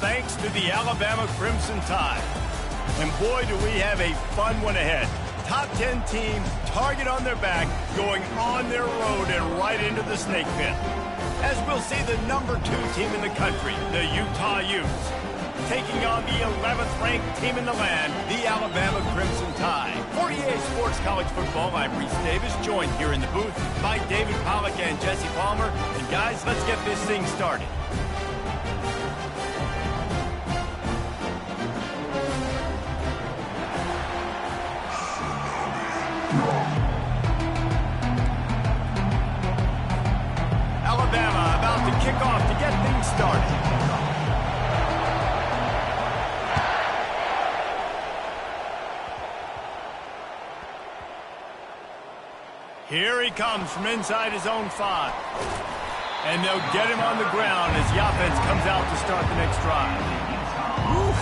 thanks to the Alabama Crimson Tide. And boy, do we have a fun one ahead. Top 10 team, target on their back, going on their road and right into the snake pit. As we'll see the number 2 team in the country, the Utah Utes, taking on the 11th ranked team in the land, the Alabama Crimson Tide. 48 Sports College Football, I'm Reese Davis, joined here in the booth by David Pollack and Jesse Palmer. And guys, let's get this thing started. Alabama about to kick off to get things started. Here he comes from inside his own 5. And they'll get him on the ground as the offense comes out to start the next drive. Whew,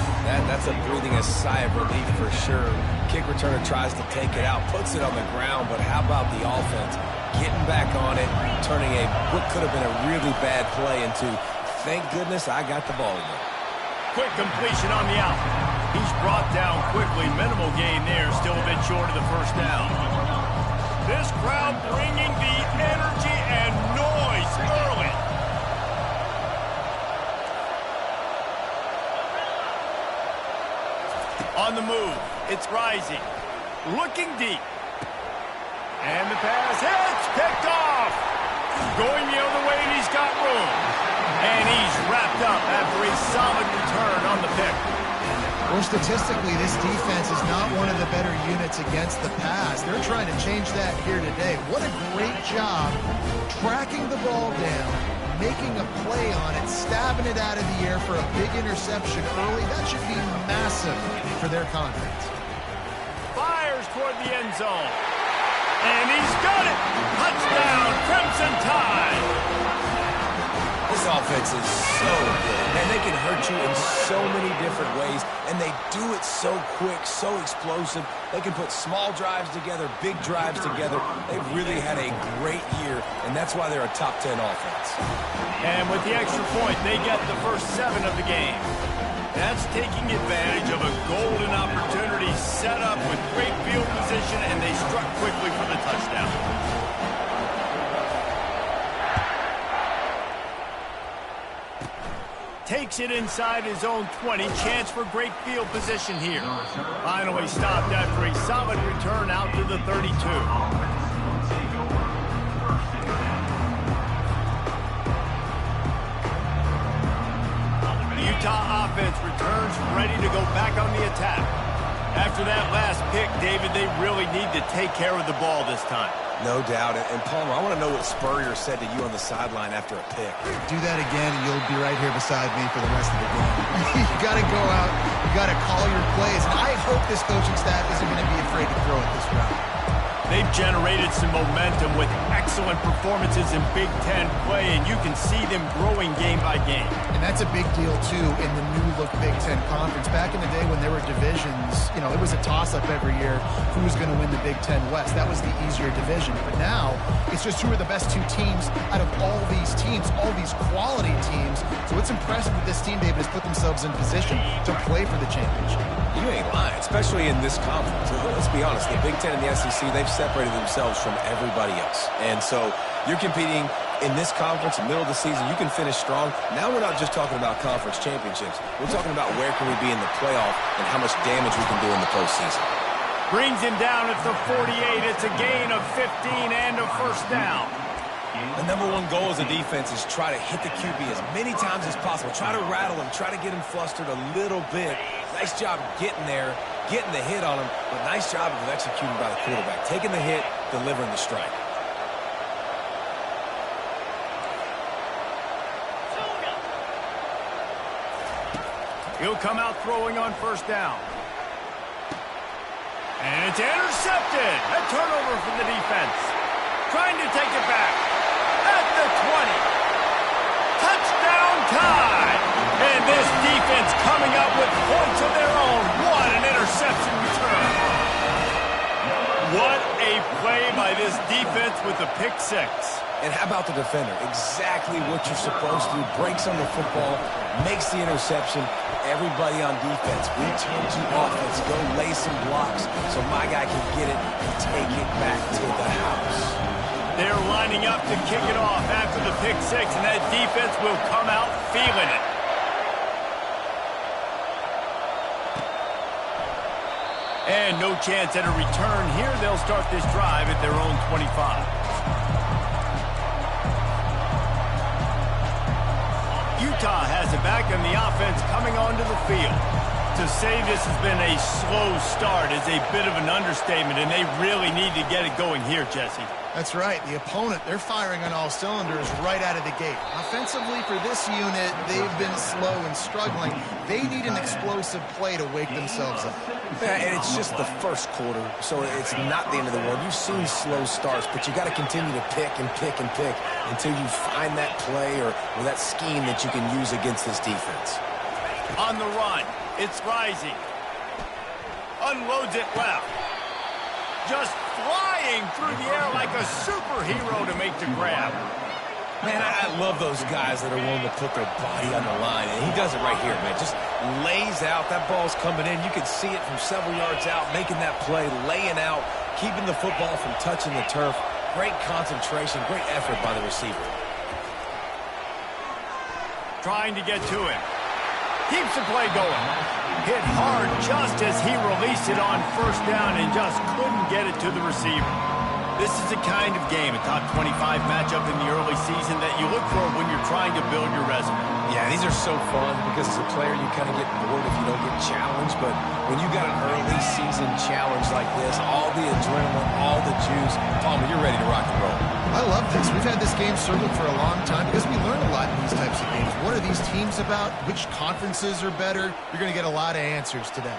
that's a breathing a sigh of relief for sure. Kick returner tries to take it out, puts it on the ground, but how about the offense getting back on it, turning what could have been a really bad play into, thank goodness I got the ball again. Quick completion on the out. He's brought down quickly. Minimal gain there, still a bit short of the first down. This crowd bringing the energy and noise early. On the move, it's rising. Looking deep. And the pass hits, picked off. Going the other way, and he's got room. And he's wrapped up after a solid return on the pick. Well, statistically, this defense is not one of the better units against the pass. They're trying to change that here today. What a great job tracking the ball down, making a play on it, stabbing it out of the air for a big interception early. That should be massive for their confidence. Fires toward the end zone. And he's got it. Touchdown, Crimson Tide. This offense is so good, and they can hurt you in so many different ways, and they do it so quick, so explosive. They can put small drives together, big drives together. They've really had a great year, and that's why they're a top 10 offense. And with the extra point, they get the first 7 of the game. That's taking advantage of a golden opportunity set up with great field position, and they struck quickly for the touchdown. Takes it inside his own 20. Chance for great field position here. Finally stopped after a solid return out to the 32. The Utah offense returns ready to go back on the attack. After that last pick, David, they really need to take care of the ball this time. No doubt. And Palmer, I want to know what Spurrier said to you on the sideline after a pick. Do that again, and you'll be right here beside me for the rest of the game. You got to go out. You got to call your plays. And I hope this coaching staff isn't going to be afraid to throw it this route. They've generated some momentum with excellent performances in Big Ten play, and you can see them growing game by game. And that's a big deal, too, in the new-look Big Ten Conference. Back in the day when there were divisions, you know, it was a toss-up every year who was going to win the Big Ten West. That was the easier division. But now, it's just who are the best 2 teams out of all these teams, all these quality teams. So it's impressive that this team, David, has put themselves in position to play for the championship. You ain't lying, especially in this conference. Let's be honest, the Big Ten and the SEC, they've separated themselves from everybody else. And so you're competing in this conference, middle of the season, you can finish strong. Now we're not just talking about conference championships. We're talking about where can we be in the playoff and how much damage we can do in the postseason. Brings him down at the 48. It's a gain of 15 and a first down. The number 1 goal as a defense is try to hit the QB as many times as possible. Try to rattle him, try to get him flustered a little bit. Nice job getting there, getting the hit on him, but nice job of executing by the quarterback. Taking the hit, delivering the strike. He'll come out throwing on first down. And it's intercepted. A turnover for the defense. Trying to take it back. At the 20. Touchdown Tide. And this defense coming up with points of their own. What an interception return. What a play by this defense with the pick 6. And how about the defender? Exactly what you're supposed to. Breaks on the football, makes the interception. Everybody on defense, we turn to offense. Go lay some blocks so my guy can get it and take it back to the house. They're lining up to kick it off after the pick six, and that defense will come out feeling it. And no chance at a return here. They'll start this drive at their own 25. Utah has it back, and the offense coming onto the field. To say this has been a slow start is a bit of an understatement, and they really need to get it going here, Jesse. That's right. The opponent, they're firing on all cylinders right out of the gate. Offensively, for this unit, they've been slow and struggling. They need an explosive play to wake themselves up. Yeah, and it's just the first quarter, so it's not the end of the world. You've seen slow starts, but you got to continue to pick and pick and pick until you find that play or that scheme that you can use against this defense. On the run, it's rising. Unloads it left. Just flying through the air like a superhero to make the grab. Man, I love those guys that are willing to put their body on the line, and he does it right here, man. Just lays out. That ball's coming in. You can see it from several yards out, making that play, laying out, keeping the football from touching the turf. Great concentration, great effort by the receiver. Trying to get to him. Keeps the play going. Hit hard just as he released it on first down and just couldn't get it to the receiver. This is the kind of game, a top 25 matchup in the early season, that you look for when you're trying to build your resume. Yeah, these are so fun because as a player you kind of get bored if you don't get challenged, but when you got an early season challenge like this, all the adrenaline, all the juice, Palmer, you're ready to rock and roll. I love this. We've had this game circled for a long time because we learn a lot in these types of games. What are these teams about? Which conferences are better? You're going to get a lot of answers today.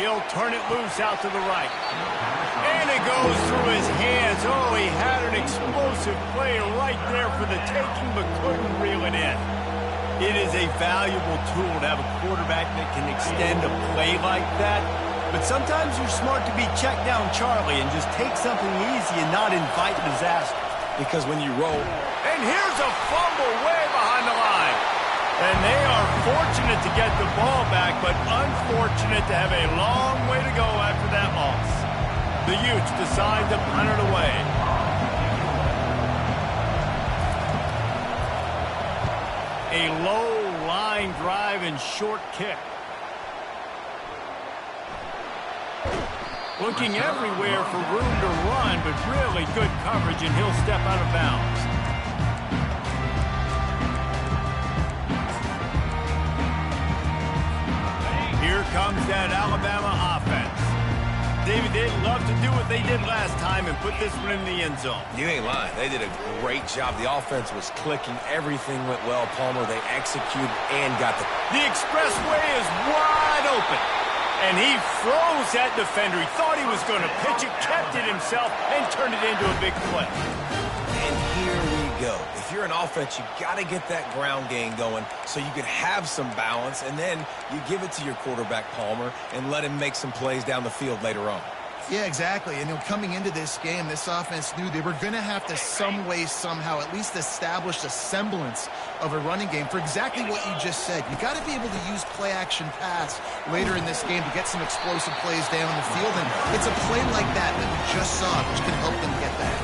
He'll turn it loose out to the right. And it goes through his hands. Oh, he had an explosive play right there for the taking, but couldn't reel it in. It is a valuable tool to have a quarterback that can extend a play like that. But sometimes you're smart to be check down Charlie and just take something easy and not invite disaster. Because when you roll... And here's a fumble way behind the line. And they are fortunate to get the ball back, but unfortunate to have a long way to go after that loss. The Utes decide to punt it away. A low line drive and short kick. Looking everywhere for room to run, but really good coverage, and he'll step out of bounds. Here comes that Alabama offense. David, they'd love to do what they did last time and put this one in the end zone. You ain't lying. They did a great job. The offense was clicking. Everything went well, Palmer. They executed and got The expressway is wide open. And he froze that defender. He thought he was going to pitch it, kept it himself, and turned it into a big play. And here we go. If you're an offense, you got to get that ground game going so you can have some balance, and then you give it to your quarterback, Palmer, and let him make some plays down the field later on. Yeah, exactly. And coming into this game, this offense knew they were going to have to some way, somehow, at least establish a semblance of a running game for exactly what you just said. You got to be able to use play-action pass later in this game to get some explosive plays down the field. And it's a play like that that we just saw, which can help them get that.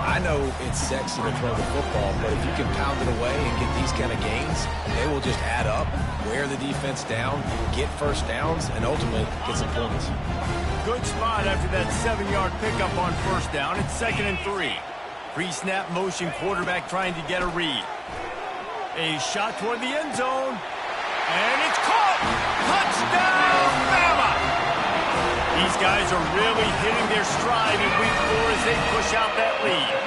I know it's sexy to throw the football, but if you can pound it away and get these kind of gains, they will just add up, wear the defense down, get first downs, and ultimately get some points. Good spot after that 7-yard pickup on first down. It's 2nd and 3. Pre-snap motion, quarterback trying to get a read. A shot toward the end zone. And it's caught! Touchdown, Bama! These guys are really hitting their stride in week 4 as they push out that lead.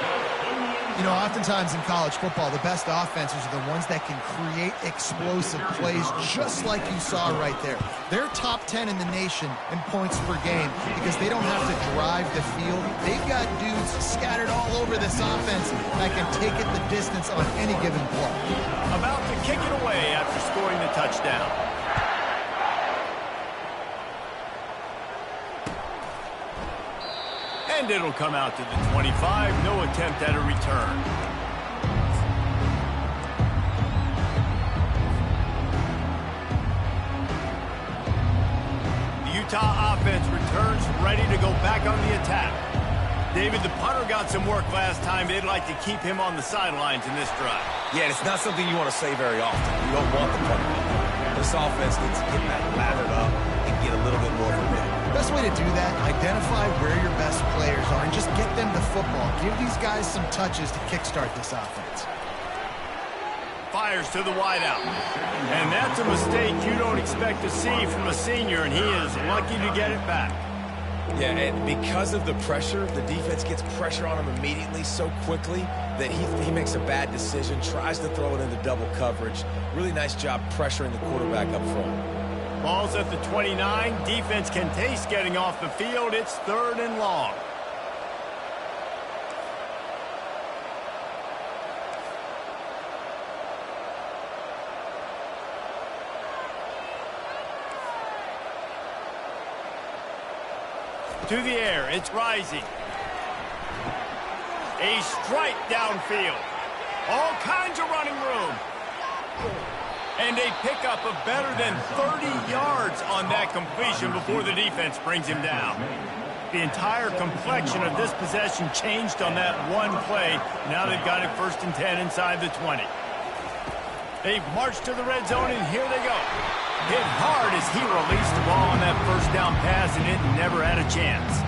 You know, oftentimes in college football, the best offenses are the ones that can create explosive plays just like you saw right there. They're top 10 in the nation in points per game because they don't have to drive the field. They've got dudes scattered all over this offense that can take it the distance on any given play. About to kick it away after scoring the touchdown. And And it'll come out to the 25. No attempt at a return. The Utah offense returns ready to go back on the attack. David, the punter got some work last time. They'd like to keep him on the sidelines in this drive. Yeah, it's not something you want to say very often. You don't want the punter. This offense needs to get that lathered up and get a little bit more of a rhythm. Best way to do that, identify where your best players are and just get them the football. Give these guys some touches to kickstart this offense. Fires to the wideout. And that's a mistake you don't expect to see from a senior, and he is lucky to get it back. Yeah, and because of the pressure, the defense gets pressure on him immediately so quickly that he makes a bad decision, tries to throw it into double coverage. Really nice job pressuring the quarterback up front. Ball's at the 29. Defense can taste getting off the field. It's 3rd and long. To the air, it's rising. A strike downfield. All kinds of running room. And a pickup of better than 30 yards on that completion before the defense brings him down. The entire complexion of this possession changed on that one play. Now they've got it 1st and 10 inside the 20. They've marched to the red zone, and here they go. Hit hard as he released the ball on that 1st down pass, and it never had a chance.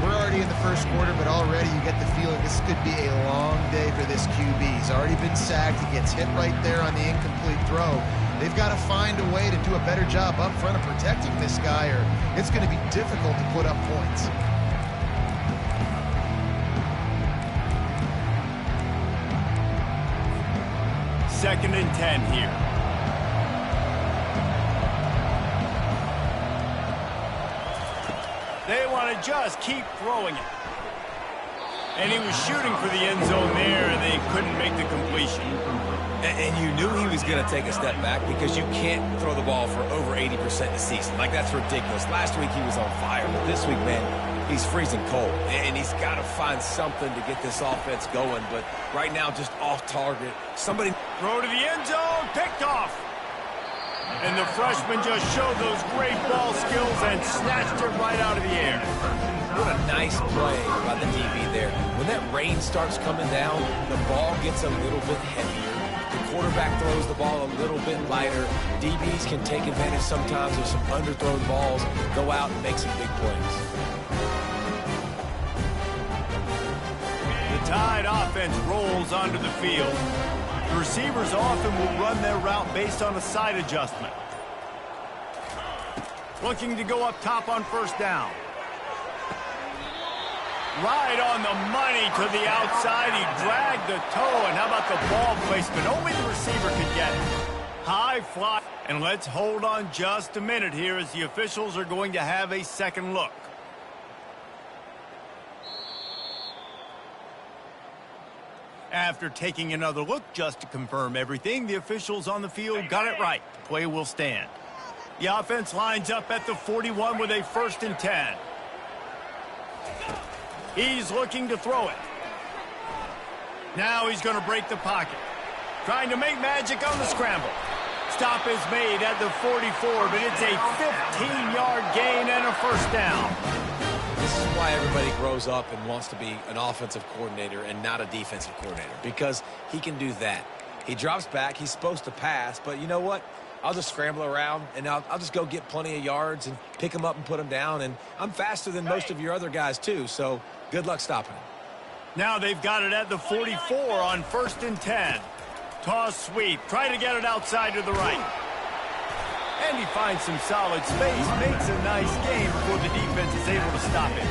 We're already in the 1st quarter, but already you get the feeling this could be a long day for this QB. He's already been sacked. He gets hit right there on the incomplete throw. They've got to find a way to do a better job up front of protecting this guy, or it's going to be difficult to put up points. Second and 10 here. They want to just keep throwing it. And he was shooting for the end zone there, and they couldn't make the completion. And you knew he was going to take a step back because you can't throw the ball for over 80% a season. Like, that's ridiculous. Last week he was on fire, but this week, man, he's freezing cold. And he's got to find something to get this offense going. But right now, just off target. Somebody throw to the end zone, picked off. And the freshman just showed those great ball skills and snatched it right out of the air. What a nice play by the DB there. When that rain starts coming down, the ball gets a little bit heavier. The quarterback throws the ball a little bit lighter. DBs can take advantage sometimes of some underthrown balls, go out and make some big plays. The Tide offense rolls onto the field. The receivers often will run their route based on a side adjustment. Looking to go up top on 1st down. Right on the money to the outside. He dragged the toe, and how about the ball placement? Only the receiver could get it. High fly. And let's hold on just a minute here as the officials are going to have a second look. After taking another look just to confirm everything, the officials on the field got it right. The play will stand. The offense lines up at the 41 with a 1st and 10. He's looking to throw it. Now he's going to break the pocket. Trying to make magic on the scramble. Stop is made at the 44, but it's a 15-yard gain and a 1st down. This is why everybody grows up and wants to be an offensive coordinator and not a defensive coordinator, because he can do that. He drops back. He's supposed to pass, but you know what? I'll just scramble around, and I'll just go get plenty of yards and pick him up and put him down, and I'm faster than most of your other guys, too, so good luck stopping him. Now they've got it at the 44 on 1st and 10. Toss sweep. Try to get it outside to the right. And he finds some solid space, makes a nice game before the defense is able to stop him.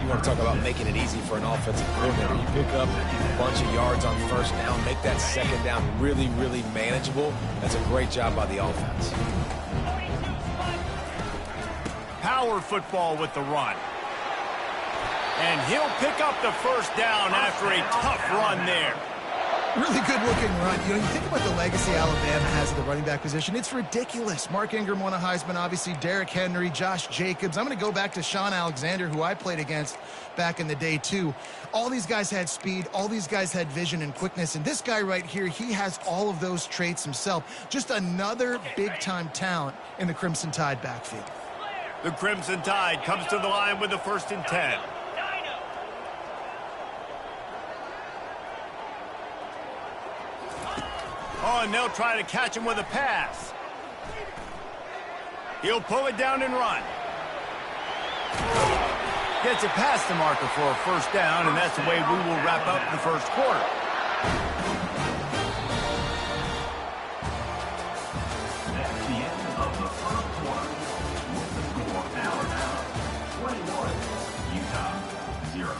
You want to talk about making it easy for an offensive coordinator. You pick up a bunch of yards on 1st down, make that 2nd down really, really manageable. That's a great job by the offense. Power football with the run. And he'll pick up the 1st down after a tough run there. Really good-looking run. You know, you think about the legacy Alabama has at the running back position. It's ridiculous. Mark Ingram won a Heisman, obviously. Derrick Henry, Josh Jacobs. I'm going to go back to Sean Alexander, who I played against back in the day, too. All these guys had speed. All these guys had vision and quickness. And this guy right here, he has all of those traits himself. Just another big-time talent in the Crimson Tide backfield. The Crimson Tide comes to the line with the 1st and 10. Oh, and they'll try to catch him with a pass. He'll pull it down and run. Gets it past the marker for a 1st down, and that's the way we will wrap up the 1st quarter. That's the end of the 1st quarter. With the score, Alabama 21, Utah 0.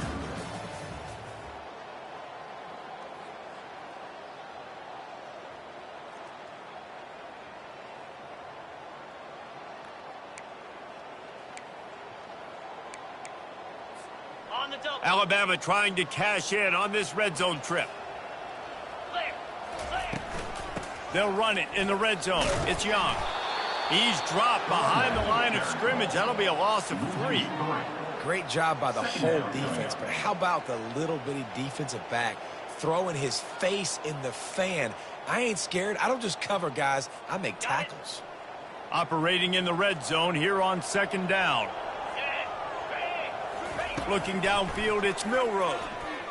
Alabama trying to cash in on this red zone trip. They'll run it in the red zone. It's Young. He's dropped behind the line of scrimmage. That'll be a loss of 3. Great job by the whole defense, but how about the little bitty defensive back throwing his face in the fan? I ain't scared. I don't just cover guys. I make tackles. Operating in the red zone here on 2nd down. Looking downfield, it's Milroe.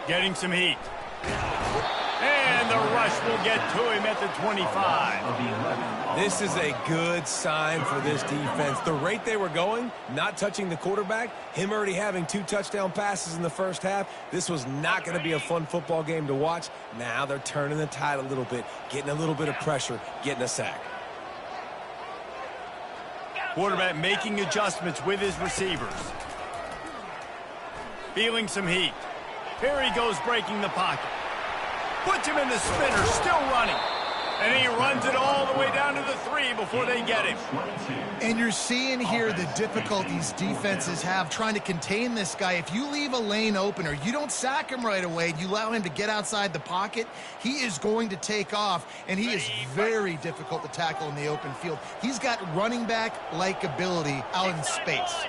Getting some heat. And the rush will get to him at the 25. This is a good sign for this defense. The rate they were going, not touching the quarterback, him already having 2 touchdown passes in the 1st half, this was not going to be a fun football game to watch. Now they're turning the tide a little bit, getting a little bit of pressure, getting a sack. Quarterback making adjustments with his receivers. Feeling some heat. Here he goes breaking the pocket. Puts him in the spinner, still running. And he runs it all the way down to the 3 before they get him. And you're seeing here the difficulties defenses have trying to contain this guy. If you leave a lane open or you don't sack him right away, you allow him to get outside the pocket, he is going to take off, and he is very difficult to tackle in the open field. He's got running back-like ability out in space.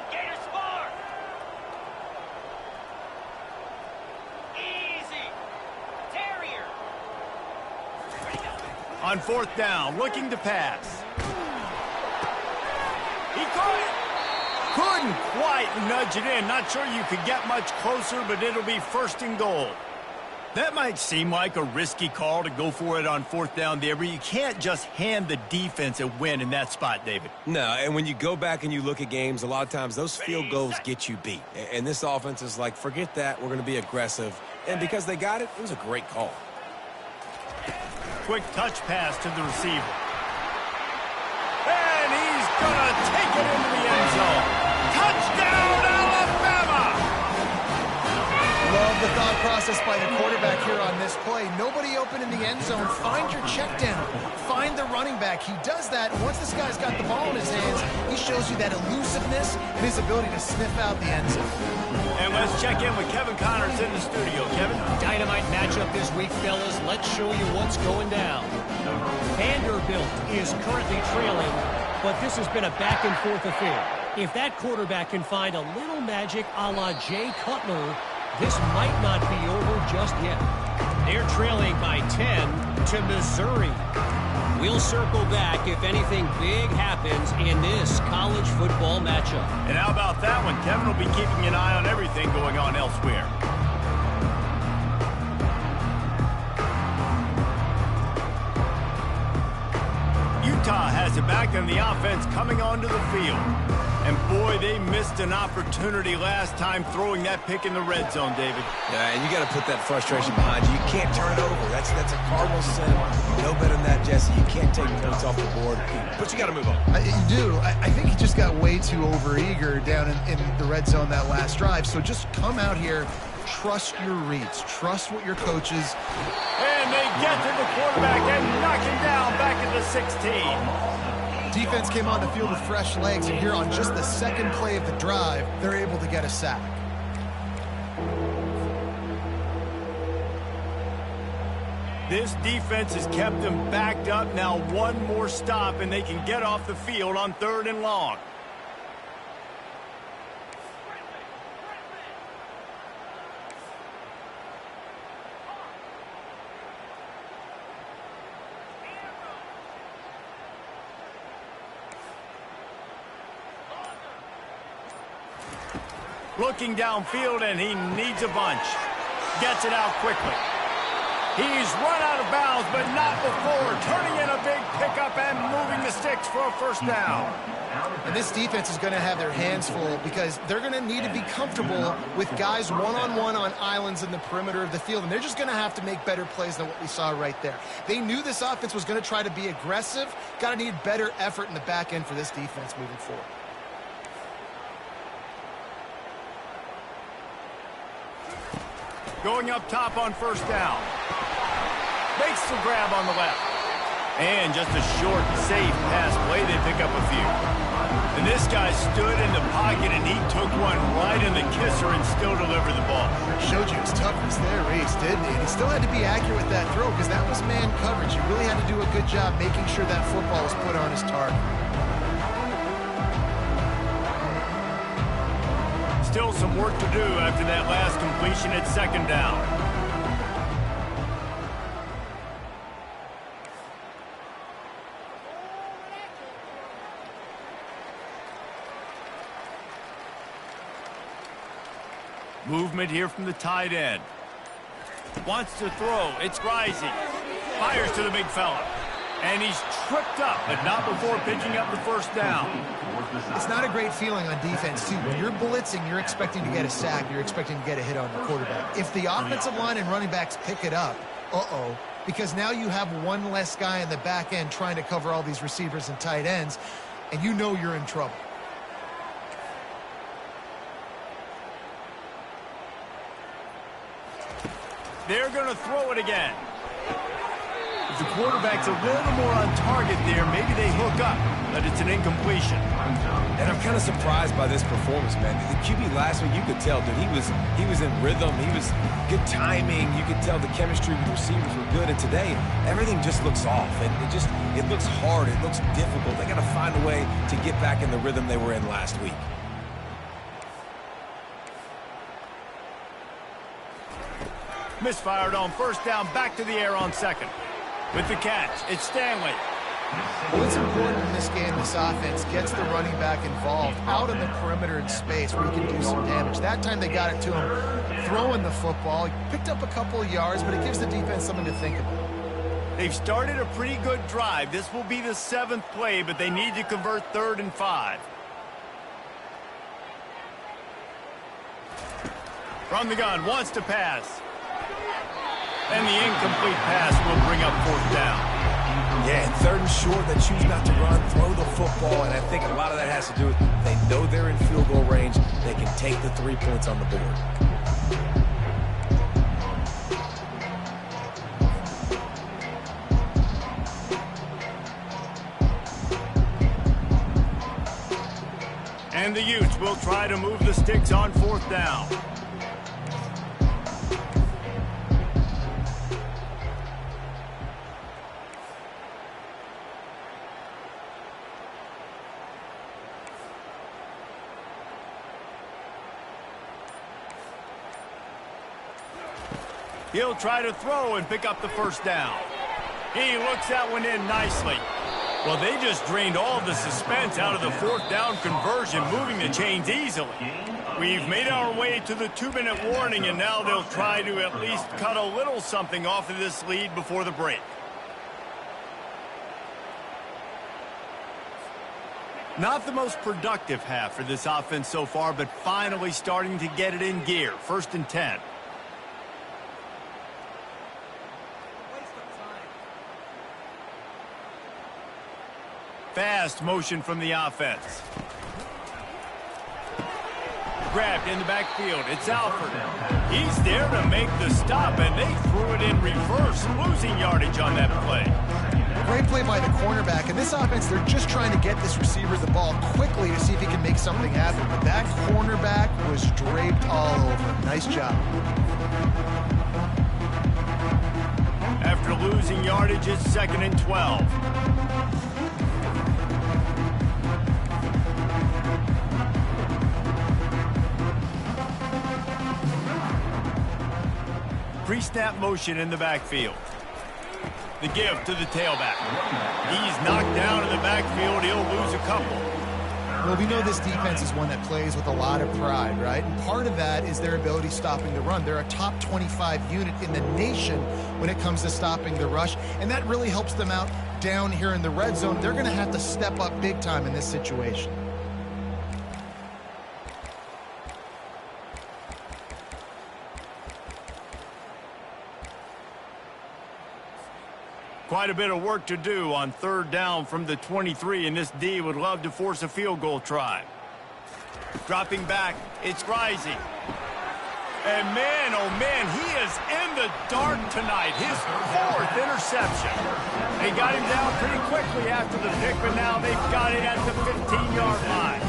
On 4th down, looking to pass. He caught it. Couldn't quite nudge it in. Not sure you could get much closer, but it'll be 1st and goal. That might seem like a risky call to go for it on 4th down there, but you can't just hand the defense a win in that spot, David. No, and when you go back and you look at games, a lot of times those field goals get you beat. And this offense is like, forget that, we're going to be aggressive. And because they got it, it was a great call. Quick touch pass to the receiver. And he's going to take it into the end zone. Touchdown, Alabama! Love the thought process by the quarterback here on this play. Nobody open in the end zone. Find your check down. Find the running back. He does that. Once this guy's got the ball in his hands, he shows you that elusiveness and his ability to sniff out the end zone. And let's check in with Kevin Connors in the studio. Kevin? Dynamite matchup this week, fellas. Let's show you what's going down. Vanderbilt is currently trailing, but this has been a back-and-forth affair. If that quarterback can find a little magic a la Jay Cutler, this might not be over just yet. They're trailing by 10 to Missouri. We'll circle back if anything big happens in this college football matchup. And how about that one? Kevin will be keeping an eye on everything going on elsewhere. Utah has it back on the offense coming onto the field. And boy, they missed an opportunity last time throwing that pick in the red zone, David. Yeah, and you got to put that frustration behind you. You can't turn it over. That's a Cardinal sin. No better than that, Jesse. You can't take points off the board, but you got to move on. You do. I think he just got way too overeager down in the red zone that last drive. So just come out here, trust your reads, trust what your coaches. And they get to the quarterback and knock him down back at the 16. Defense came on the field with fresh legs, and here on just the second play of the drive, they're able to get a sack. This defense has kept them backed up. Now one more stop, and they can get off the field on 3rd and long. Looking downfield, and he needs a bunch. Gets it out quickly. He's run out of bounds, but not before. Turning in a big pickup and moving the sticks for a 1st down. And this defense is going to have their hands full because they're going to need to be comfortable with guys one-on-one on islands in the perimeter of the field. And they're just going to have to make better plays than what we saw right there. They knew this offense was going to try to be aggressive. Got to need better effort in the back end for this defense moving forward. Going up top on 1st down. Makes the grab on the left. And just a short, safe pass play. They pick up a few. And this guy stood in the pocket, and he took one right in the kisser and still delivered the ball. Showed you his toughness there, Reese, didn't he? And he still had to be accurate with that throw because that was man coverage. He really had to do a good job making sure that football was put on his target. Still some work to do after that last completion at 2nd down. Movement here from the tight end. Wants to throw. It's rising. Fires to the big fella. And he's tripped up, but not before picking up the 1st down. It's not a great feeling on defense, too. When you're blitzing, you're expecting to get a sack. You're expecting to get a hit on the quarterback. If the offensive line and running backs pick it up, because now you have one less guy in the back end trying to cover all these receivers and tight ends, and you know you're in trouble. They're going to throw it again. If the quarterback's a little more on target there, maybe they hook up, but it's an incompletion. And I'm kind of surprised by this performance, man. The QB last week, you could tell, dude, he was in rhythm. He was good timing. You could tell the chemistry with the receivers were good. And today, everything just looks off. And it looks hard. It looks difficult. They got to find a way to get back in the rhythm they were in last week. Misfired on 1st down, back to the air on 2nd. With the catch, it's Stanley. Well, it's important in this game, this offense gets the running back involved out in the perimeter in space where he can do some damage. That time they got it to him throwing the football. He picked up a couple of yards, but it gives the defense something to think about. They've started a pretty good drive. This will be the 7th play, but they need to convert 3rd and 5. From the gun, wants to pass. And the incomplete pass will bring up 4th down. Yeah, and 3rd and short, they choose not to run, throw the football, and I think a lot of that has to do with they know they're in field goal range. They can take the 3 points on the board. And the Utes will try to move the sticks on 4th down. He'll try to throw and pick up the 1st down. He looks that one in nicely. Well, they just drained all the suspense out of the 4th down conversion, moving the chains easily. We've made our way to the 2-minute warning, and now they'll try to at least cut a little something off of this lead before the break. Not the most productive half for this offense so far, but finally starting to get it in gear. 1st and 10. Fast motion from the offense. Grabbed in the backfield. It's Alford. He's there to make the stop, and they threw it in reverse, losing yardage on that play. Great play by the cornerback. In this offense, they're just trying to get this receiver the ball quickly to see if he can make something happen. But that cornerback was draped all over. Nice job. After losing yardage, it's 2nd and 12. Pre-snap motion in the backfield. The give to the tailback. He's knocked down in the backfield. He'll lose a couple. Well, we know this defense is one that plays with a lot of pride, right? And part of that is their ability stopping the run. They're a top 25 unit in the nation when it comes to stopping the rush, and that really helps them out down here in the red zone. They're going to have to step up big time in this situation. Quite a bit of work to do on 3rd down from the 23, and this D would love to force a field goal try. Dropping back, it's Rising. And man, oh man, he is in the dark tonight. His 4th interception. They got him down pretty quickly after the pick, but now they've got it at the 15-yard line.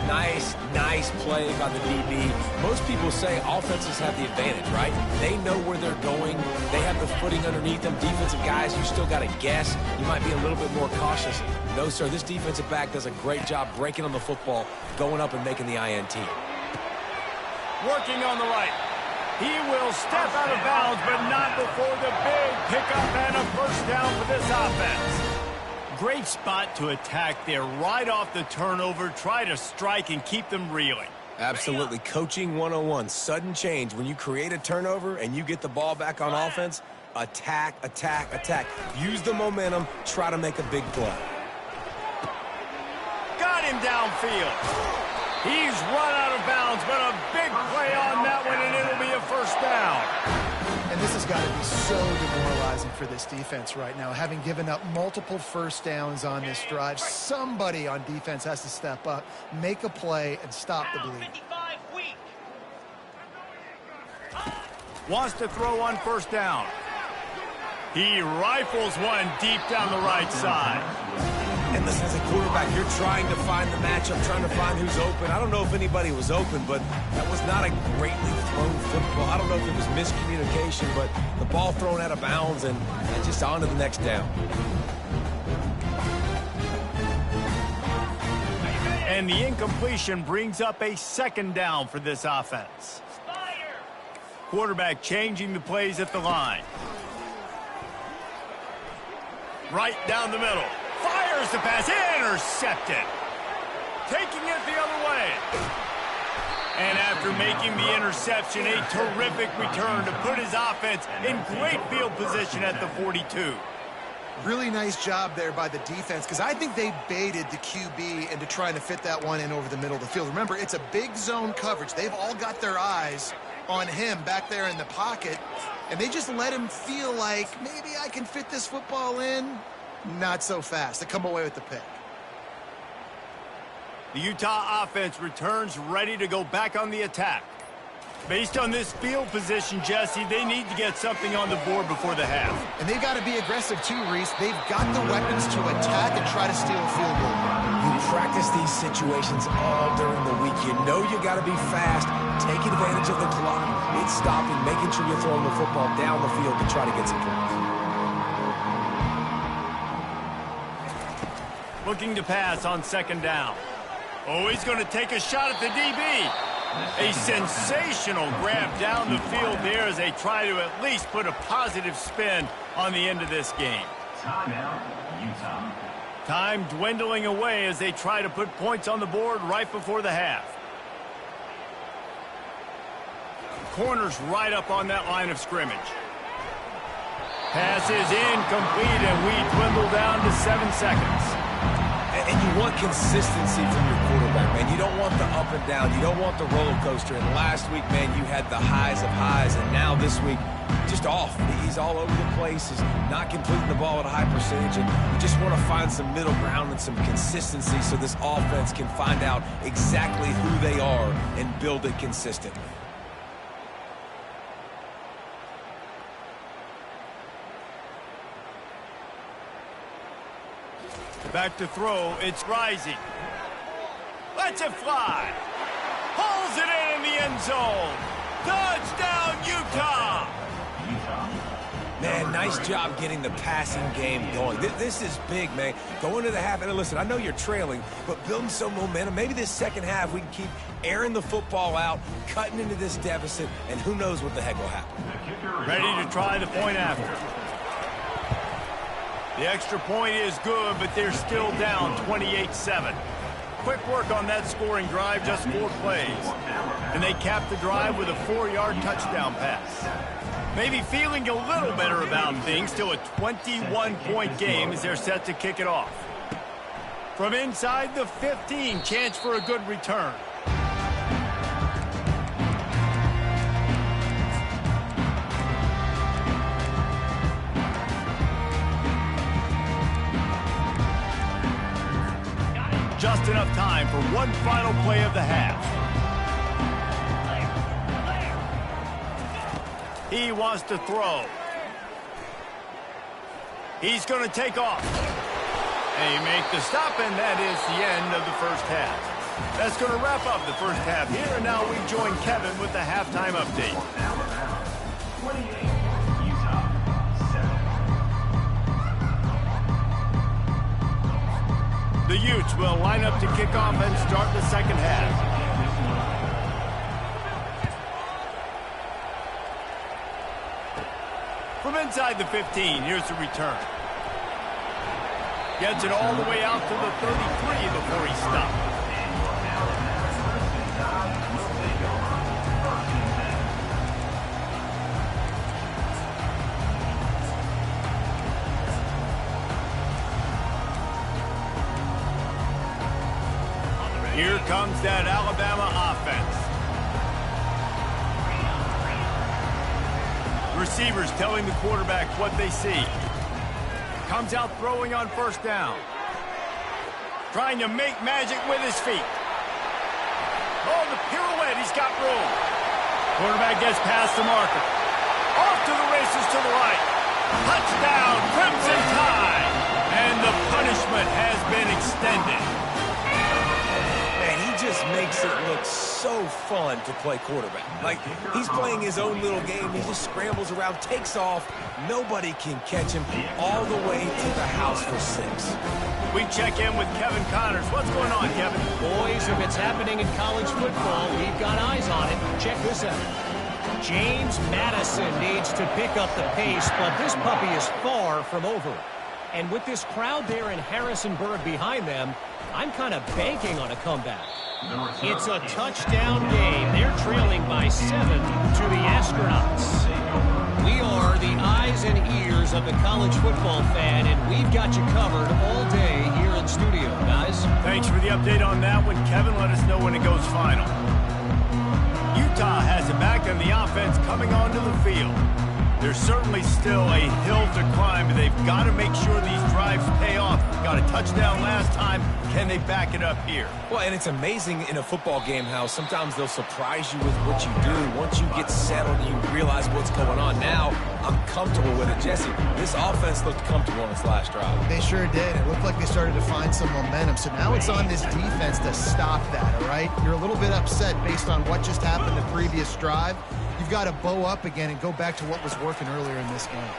Nice play by the DB. Most people say offenses have the advantage, right? They know where they're going. They have the footing underneath them. Defensive guys, you still got to guess. You might be a little bit more cautious. No, sir, this defensive back does a great job breaking on the football, going up and making the INT. Working on the right. He will step out of bounds, but not before the big pickup and a 1st down for this offense. Great spot to attack there right off the turnover. Try to strike and keep them reeling. Absolutely. Coaching 101. Sudden change. When you create a turnover and you get the ball back on offense, attack, attack, attack. Use the momentum. Try to make a big play. Got him downfield. He's run out of bounds, but a big play on that one, and it'll be a 1st down. And this has got to be so demoralizing for this defense right now. Having given up multiple 1st downs on this drive, somebody on defense has to step up, make a play, and stop the bleed. Wants to throw on 1st down. He rifles one deep down the right side. And listen, as a quarterback, you're trying to find the matchup, trying to find who's open. I don't know if anybody was open, but that was not a greatly thrown football. I don't know if it was miscommunication, but the ball thrown out of bounds and just on to the next down. And the incompletion brings up a 2nd down for this offense. Quarterback changing the plays at the line. Right down the middle. Fires the pass, intercepted. Taking it the other way. And after making the interception, a terrific return to put his offense in great field position at the 42. Really nice job there by the defense, because I think they baited the QB into trying to fit that one in over the middle of the field. Remember, it's a big zone coverage. They've all got their eyes on him back there in the pocket, and they just let him feel like, maybe I can fit this football in. Not so fast. They come away with the pick. The Utah offense returns ready to go back on the attack. Based on this field position, Jesse, they need to get something on the board before the half. And they've got to be aggressive too, Reese. They've got the weapons to attack and try to steal a field goal. You practice these situations all during the week. You know you got to be fast, take advantage of the clock. It's stopping, making sure you're throwing the football down the field to try to get some points. Looking to pass on 2nd down. Oh, he's going to take a shot at the DB. A sensational grab down the field there as they try to at least put a positive spin on the end of this game. Timeout, Utah. Time dwindling away as they try to put points on the board right before the half. Corners right up on that line of scrimmage. Pass is incomplete, and we dwindle down to 7 seconds. And you want consistency from your quarterback, man. You don't want the up and down. You don't want the roller coaster. And last week, man, you had the highs of highs. And now this week, just off. He's all over the place. He's not completing the ball at a high percentage. And you just want to find some middle ground and some consistency so this offense can find out exactly who they are and build it consistently. Back to throw, it's Rising. Lets it fly. Pulls it in the end zone. Touchdown, Utah! Man, nice job getting the passing game going. This is big, man. Go into the half, and listen, I know you're trailing, but building some momentum. Maybe this second half we can keep airing the football out, cutting into this deficit, and who knows what the heck will happen. Ready to try the point after. The extra point is good, but they're still down 28-7. Quick work on that scoring drive, just 4 plays. And they capped the drive with a 4-yard touchdown pass. Maybe feeling a little better about things, still a 21-point game as they're set to kick it off. From inside the 15, chance for a good return. Just enough time for one final play of the half. He wants to throw. He's going to take off. They make the stop, and that is the end of the first half. That's going to wrap up the first half here, and now we join Kevin with the halftime update. Alabama 28, Utah 7. The Utes will line up to kick off and start the second half. From inside the 15, here's the return. Gets it all the way out to the 33 before he stopped. Here comes that Alabama offense. Receivers telling the quarterback what they see. Comes out throwing on first down. Trying to make magic with his feet. Oh, the pirouette, he's got room. Quarterback gets past the marker. Off to the races to the right. Touchdown, Crimson Tide. And the punishment has been extended. Just makes it look so fun to play quarterback. Like, he's playing his own little game. He just scrambles around, takes off. Nobody can catch him all the way to the house for 6. We check in with Kevin Connors. What's going on, Kevin? Boys, if it's happening in college football, we've got eyes on it. Check this out. James Madison needs to pick up the pace, but this puppy is far from over. And with this crowd there in Harrisonburg behind them, I'm kind of banking on a comeback. It's a touchdown game. They're trailing by 7 to the Astronauts. We are the eyes and ears of the college football fan, and we've got you covered all day here in studio, guys. Thanks for the update on that one, Kevin. Let us know when it goes final. Utah has it back, and the offense coming onto the field. There's certainly still a hill to climb, but they've got to make sure these drives pay off. Got a touchdown last time. Can they back it up here? Well, and it's amazing in a football game how sometimes they'll surprise you with what you do. Once you get settled, you realize what's going on. Now, I'm comfortable with it. Jesse, this offense looked comfortable on its last drive. They sure did. It looked like they started to find some momentum. So now it's on this defense to stop that, all right? You're a little bit upset based on what just happened the previous drive. You've got to bow up again and go back to what was working earlier in this game.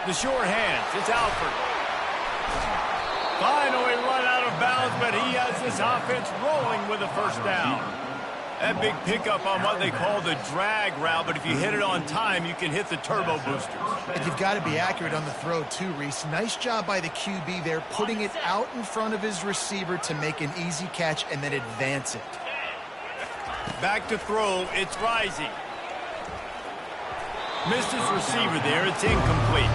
The short hands. It's Alford. Finally run out of bounds, but he has this offense rolling with a first down. That big pickup on what they call the drag route, but if you hit it on time, you can hit the turbo boosters. And you've got to be accurate on the throw too, Reese. Nice job by the QB there, putting it out in front of his receiver to make an easy catch and then advance it. Back to throw, it's Rising. Missed his receiver there, it's incomplete.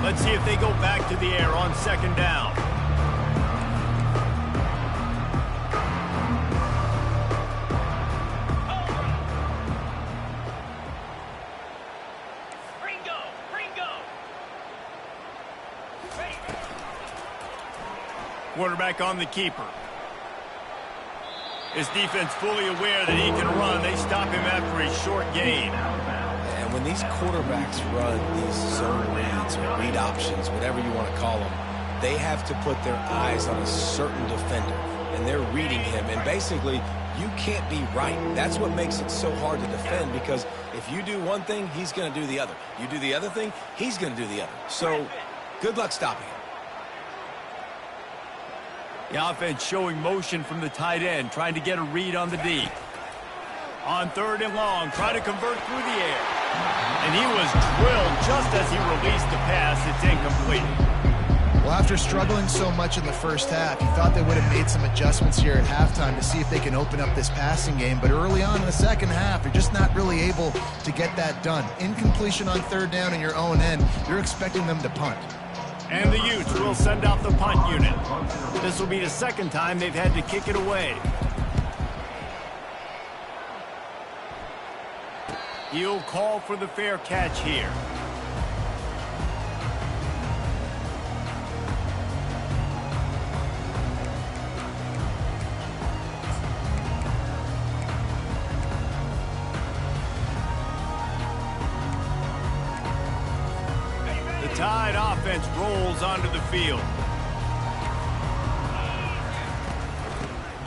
Let's see if they go back to the air on second down. Quarterback on the keeper. His defense fully aware that he can run. They stop him after a short gain. And when these quarterbacks run these zone reads or read options, whatever you want to call them, they have to put their eyes on a certain defender. And they're reading him. And basically, you can't be right. That's what makes it so hard to defend, because if you do one thing, he's going to do the other. You do the other thing, he's going to do the other. So good luck stopping him. The offense showing motion from the tight end, trying to get a read on the D. On 3rd and long, trying to convert through the air. And he was drilled just as he released the pass. It's incomplete. Well, after struggling so much in the first half, you thought they would have made some adjustments here at halftime to see if they can open up this passing game. But early on in the second half, you're just not really able to get that done. Incompletion on 3rd down in your own end, you're expecting them to punt. And the Utes will send out the punt unit. This will be the 2nd time they've had to kick it away. He'll call for the fair catch here. The Tide offense rolls onto the field.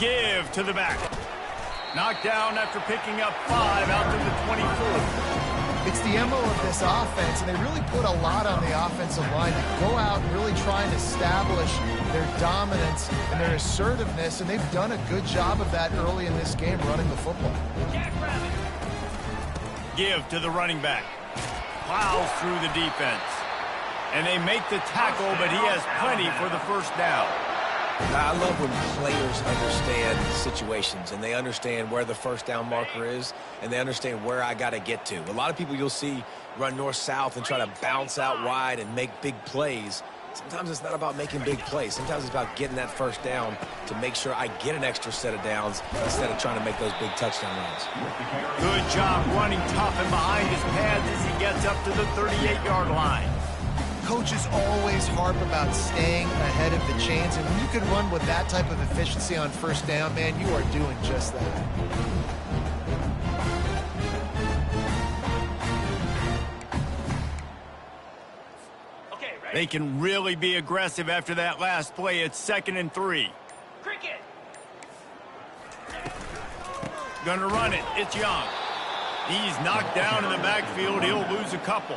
Give to the back. Knocked down after picking up 5 out to the 24. It's the MO of this offense, and they really put a lot on the offensive line to go out and really try and establish their dominance and their assertiveness, and they've done a good job of that early in this game running the football. Give to the running back. Plows through the defense. And they make the tackle, but he has plenty for the 1st down. I love when players understand situations and they understand where the 1st down marker is and they understand where I got to get to. A lot of people you'll see run north-south and try to bounce out wide and make big plays. Sometimes it's not about making big plays. Sometimes it's about getting that 1st down to make sure I get an extra set of downs instead of trying to make those big touchdown runs. Good job running tough and behind his pads as he gets up to the 38-yard line. Coaches always harp about staying ahead of the chains, and when you can run with that type of efficiency on 1st down, man, you are doing just that. They can really be aggressive after that last play. It's 2nd and 3. Cricket. Gonna run it. It's Young. He's knocked down in the backfield. He'll lose a couple.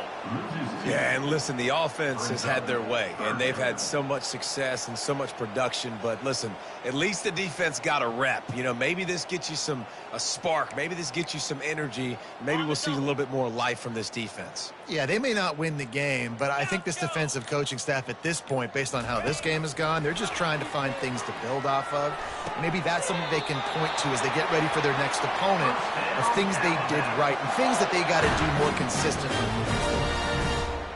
Yeah, and listen, the offense has had their way, and they've had so much success and so much production. But listen, at least the defense got a rep. You know, maybe this gets you a spark. Maybe this gets you some energy. Maybe we'll see a little bit more life from this defense. Yeah, they may not win the game, but I think this defensive coaching staff at this point, based on how this game has gone, they're just trying to find things to build off of. Maybe that's something they can point to as they get ready for their next opponent, of things they did right and things that they got to do more consistently moving forward.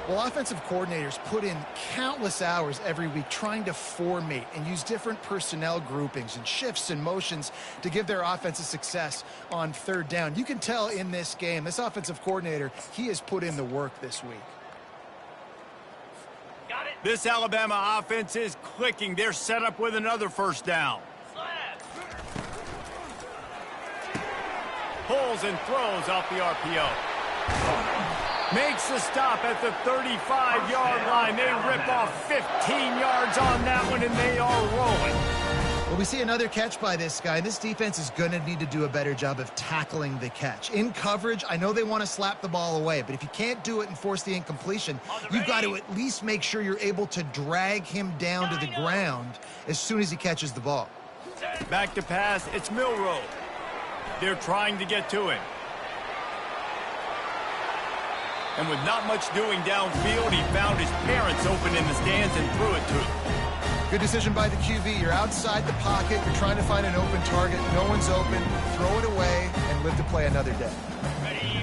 Well, offensive coordinators put in countless hours every week trying to formate and use different personnel groupings and shifts and motions to give their offensive success on 3rd down. You can tell in this game, this offensive coordinator, he has put in the work this week. Got it. This Alabama offense is clicking. They're set up with another 1st down. Pulls and throws off the RPO. Makes the stop at the 35-yard line. They rip off 15 yards on that one, and they are rolling. Well, we see another catch by this guy. This defense is going to need to do a better job of tackling the catch. In coverage, I know they want to slap the ball away, but if you can't do it and force the incompletion, you've got to at least make sure you're able to drag him down to the ground as soon as he catches the ball. Back to pass. It's Milroe. They're trying to get to him. And with not much doing downfield, he found his parents open in the stands and threw it to him. Good decision by the QB. You're outside the pocket. You're trying to find an open target. No one's open. Throw it away and live to play another day.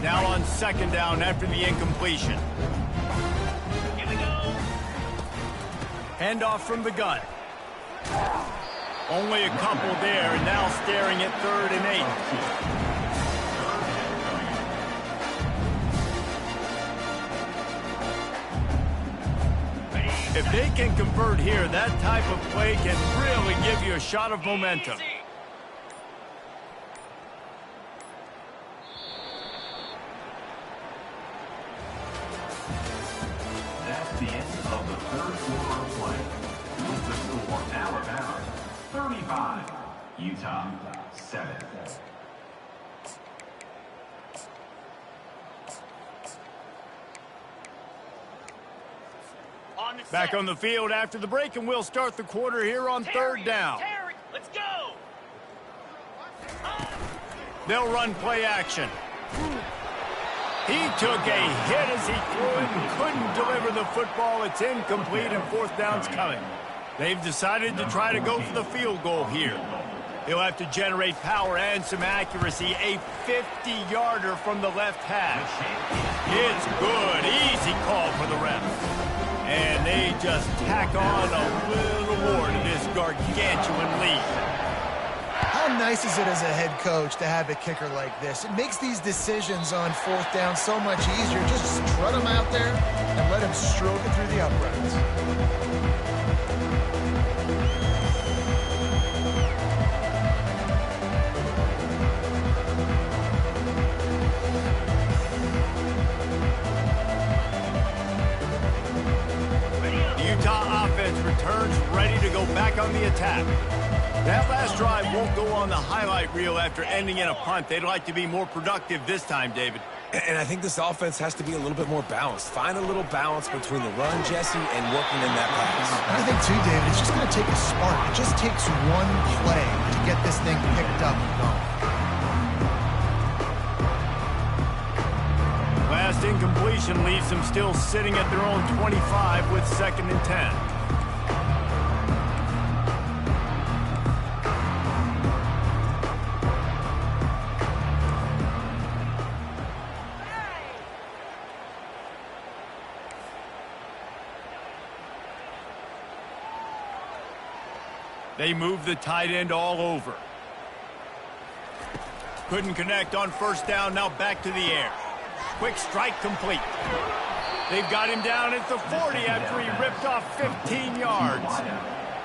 Now on 2nd down after the incompletion. Here we go. Handoff from the gun. Only a couple there, and now staring at 3rd and 8. If they can convert here, that type of play can really give you a shot of momentum. That's the end of the 3rd quarter of play. With the score, Alabama 35, Utah 7. Back on the field after the break, and we'll start the quarter here on third down. Let's go. They'll run play action. He took a hit as he threw it and couldn't deliver the football. It's incomplete, and fourth down's coming. They've decided to try to go for the field goal here. He'll have to generate power and some accuracy. A 50-yarder from the left hash. It's good. Easy call for the ref. And they just tack on a little more to this gargantuan lead. How nice is it as a head coach to have a kicker like this? It makes these decisions on fourth down so much easier. Just strut him out there and let him stroke it through the uprights. Returns ready to go back on the attack. That last drive won't go on the highlight reel after ending in a punt. They'd like to be more productive this time, David. And I think this offense has to be a little bit more balanced. Find a little balance between the run, Jesse, and working in that pass. I think, too, David, it's just going to take a spark. It just takes one play to get this thing picked up and going. Last incompletion leaves them still sitting at their own 25 with 2nd and 10. They move the tight end all over. Couldn't connect on first down, now back to the air. Quick strike complete. They've got him down at the 40 after he ripped off 15 yards.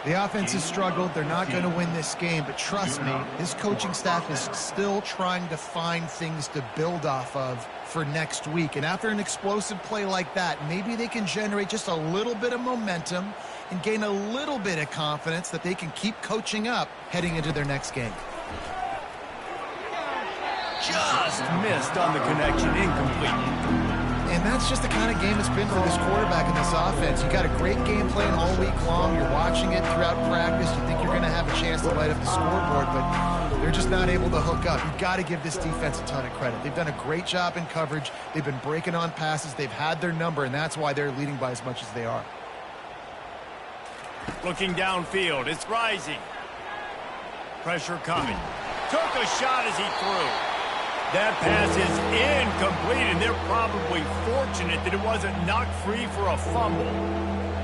The offense has struggled. They're not going to win this game, but trust me, his coaching staff is still trying to find things to build off of for next week. And after an explosive play like that, maybe they can generate just a little bit of momentum and gain a little bit of confidence that they can keep coaching up heading into their next game. Just missed on the connection, incomplete. And that's just the kind of game it's been for this quarterback and this offense. You got a great game plan all week long. You're watching it throughout practice. You think you're going to have a chance to light up the scoreboard, but they're just not able to hook up. You've got to give this defense a ton of credit. They've done a great job in coverage. They've been breaking on passes. They've had their number, and that's why they're leading by as much as they are. Looking downfield, it's rising. Pressure coming. Took a shot as he threw. That pass is incomplete, and they're probably fortunate that it wasn't knocked free for a fumble.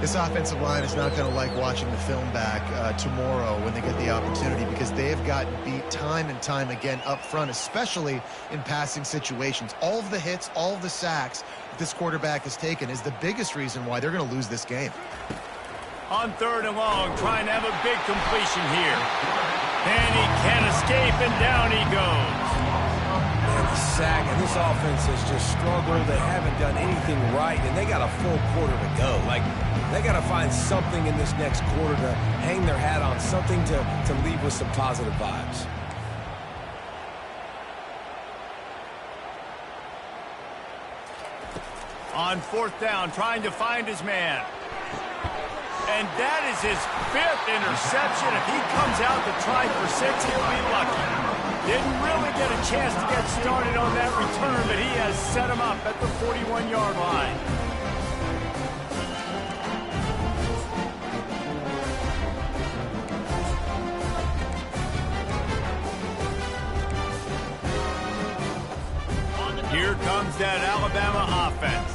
This offensive line is not going to like watching the film back tomorrow when they get the opportunity, because they have gotten beat time and time again up front, especially in passing situations. All of the hits, all of the sacks that this quarterback has taken is the biggest reason why they're going to lose this game. On 3rd and long, trying to have a big completion here. And he can't escape, and down he goes. And the sack, and this offense has just struggled. They haven't done anything right, and they got a full quarter to go. Like, they got to find something in this next quarter to hang their hat on, something to leave with some positive vibes. On 4th down, trying to find his man. And that is his 5th interception. If he comes out to try for 6, he'll be lucky. Didn't really get a chance to get started on that return, but he has set him up at the 41-yard line. Here comes that Alabama offense.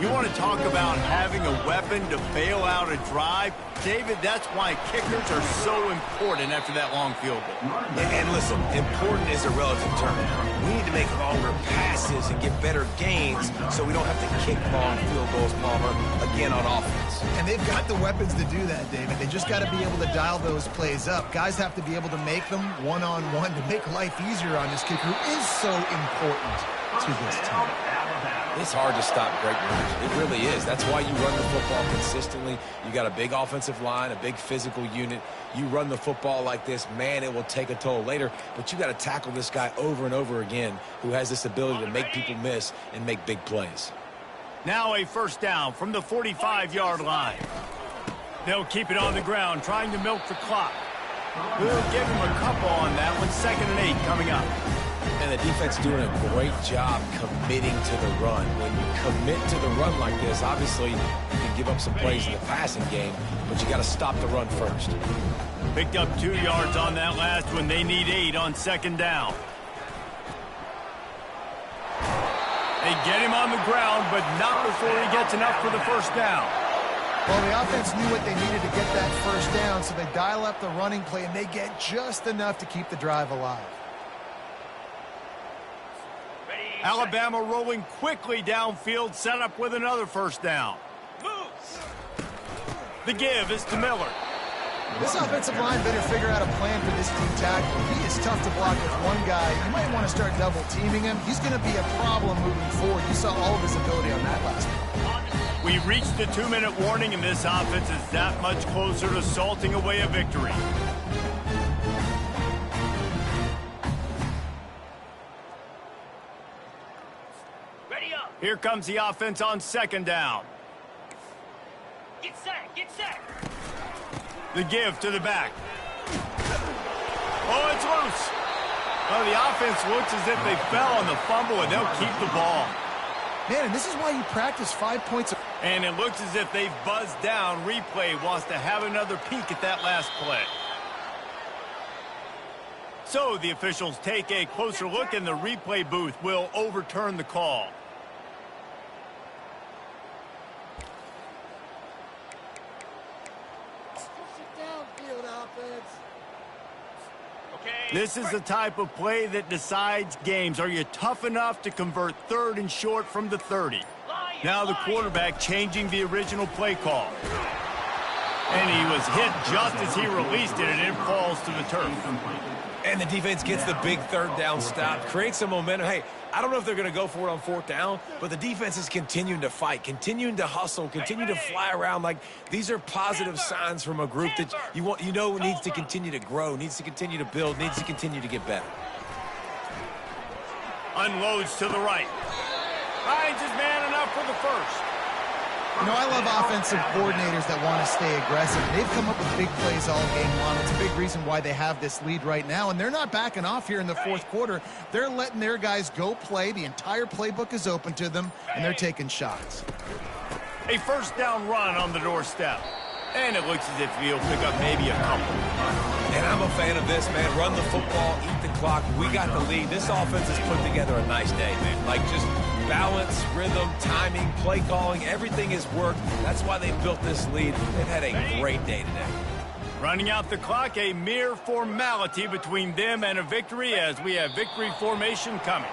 You want to talk about having a weapon to bail out a drive? David, that's why kickers are so important after that long field goal. And listen, important is a relative term. We need to make longer passes and get better gains so we don't have to kick long field goals, Palmer, again on offense. And they've got the weapons to do that, David. They just got to be able to dial those plays up. Guys have to be able to make them one-on-one to make life easier on this kicker, who is so important to this team. It's hard to stop great runners. It really is. That's why you run the football consistently. You got a big offensive line, a big physical unit. You run the football like this, man, it will take a toll later. But you got to tackle this guy over and over again who has this ability to make people miss and make big plays. Now a first down from the 45-yard line. They'll keep it on the ground, trying to milk the clock. We'll give him a couple on that one. 2nd and 8 coming up. And the defense doing a great job committing to the run. When you commit to the run like this, obviously you can give up some plays in the passing game, but you got to stop the run first. Picked up 2 yards on that last one. They need 8 on 2nd down. They get him on the ground, but not before he gets enough for the first down. Well, the offense knew what they needed to get that first down, so they dial up the running play, and they get just enough to keep the drive alive. Alabama rolling quickly downfield, set up with another first down. The give is to Miller. This offensive line better figure out a plan for this team tackle. He is tough to block with one guy. You might want to start double teaming him. He's going to be a problem moving forward. You saw all of his ability on that last one. We reached the 2-minute warning, and this offense is that much closer to salting away a victory. Here comes the offense on 2nd down. Get set, get set. The give to the back. Oh, it's loose. Well, the offense looks as if they fell on the fumble, and they'll keep the ball. Man, and this is why you practice 5 points. And it looks as if they've buzzed down. Replay wants to have another peek at that last play. So the officials take a closer look, and the replay booth will overturn the call. This is the type of play that decides games. Are you tough enough to convert 3rd and short from the 30? Now the quarterback changing the original play call. And he was hit just as he released it, and it falls to the turf. And the defense gets the big 3rd down stop, creates some momentum. Hey, I don't know if they're going to go for it on 4th down, but the defense is continuing to fight, continuing to hustle, continue to fly around. Like, these are positive signs from a group that you know needs to continue to grow, needs to continue to build, needs to continue to get better. Unloads to the right. Finds his man enough for the first. You know, I love offensive coordinators that want to stay aggressive. They've come up with big plays all game long. It's a big reason why they have this lead right now, and they're not backing off here in the 4th quarter. They're letting their guys go play. The entire playbook is open to them, and they're taking shots. A first down run on the doorstep. And it looks as if he'll pick up maybe a couple. And I'm a fan of this, man. Run the football, eat the clock. We got the lead. This offense has put together a nice day, man. Like, just balance, rhythm, timing, play calling, everything has worked. That's why they built this lead. They've had a great day today. Running out the clock, a mere formality between them and a victory as we have victory formation coming.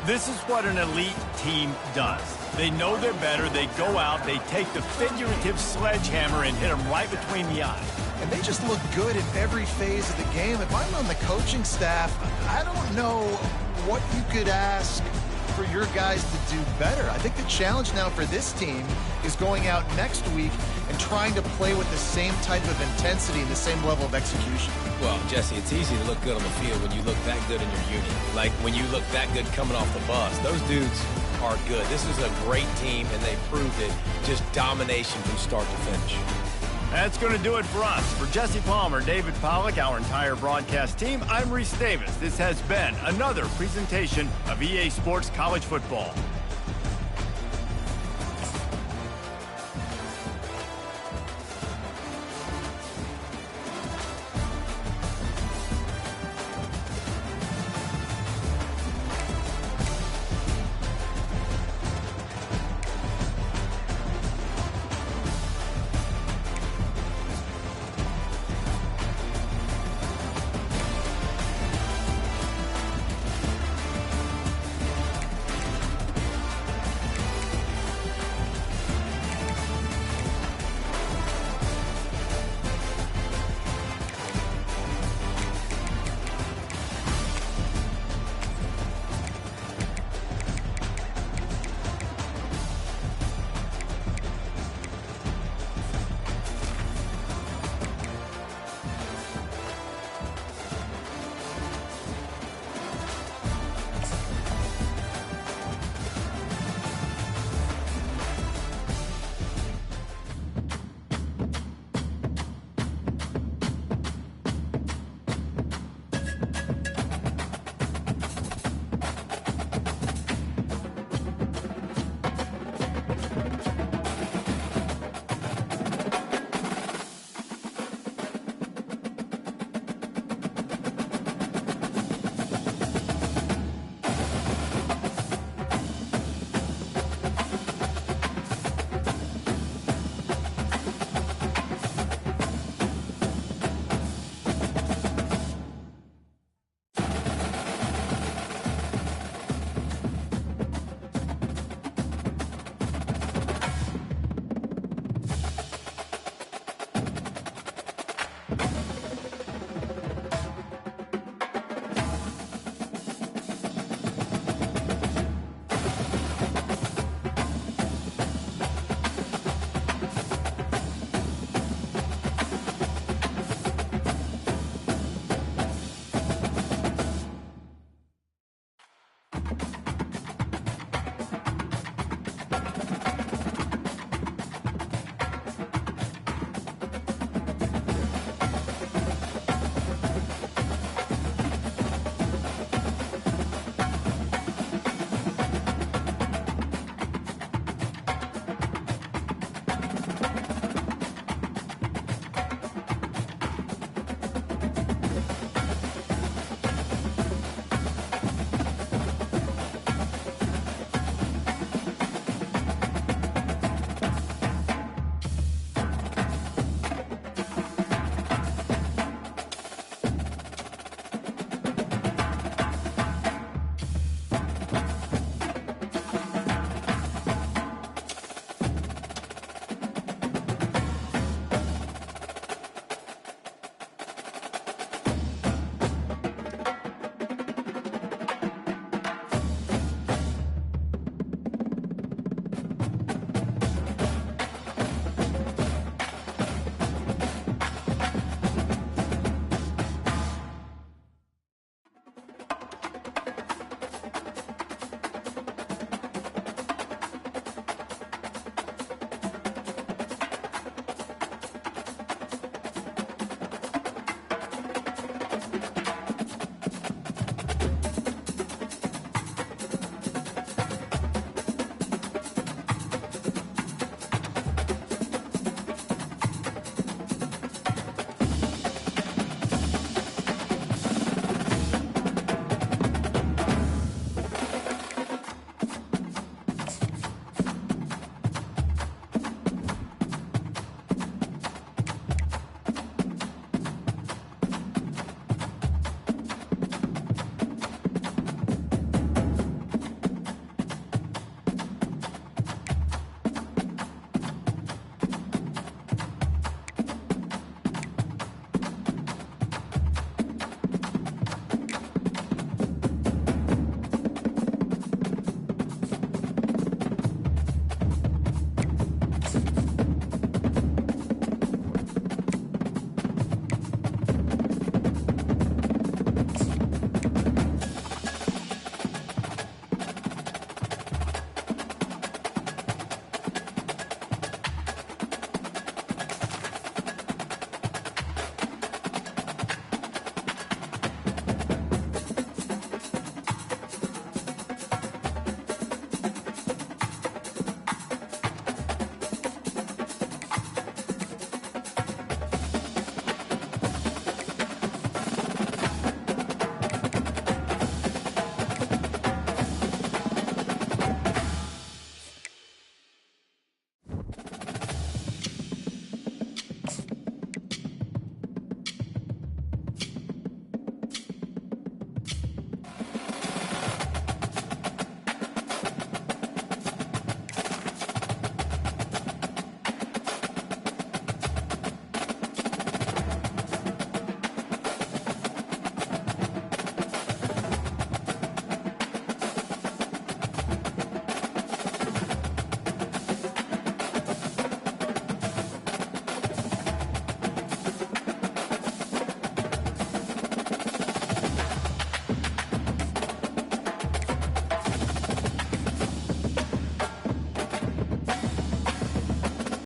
This is what an elite team does. They know they're better. They go out. They take the figurative sledgehammer and hit them right between the eyes. And they just look good in every phase of the game. If I'm on the coaching staff, I don't know what you could ask for your guys to do better. I think the challenge now for this team is going out next week and trying to play with the same type of intensity and the same level of execution. Well, Jesse, it's easy to look good on the field when you look that good in your unit. Like when you look that good coming off the bus. Those dudes are good. This is a great team, and they proved it. Just domination from start to finish. That's going to do it for us. For Jesse Palmer, David Pollack, our entire broadcast team, I'm Reese Davis. This has been another presentation of EA Sports College Football.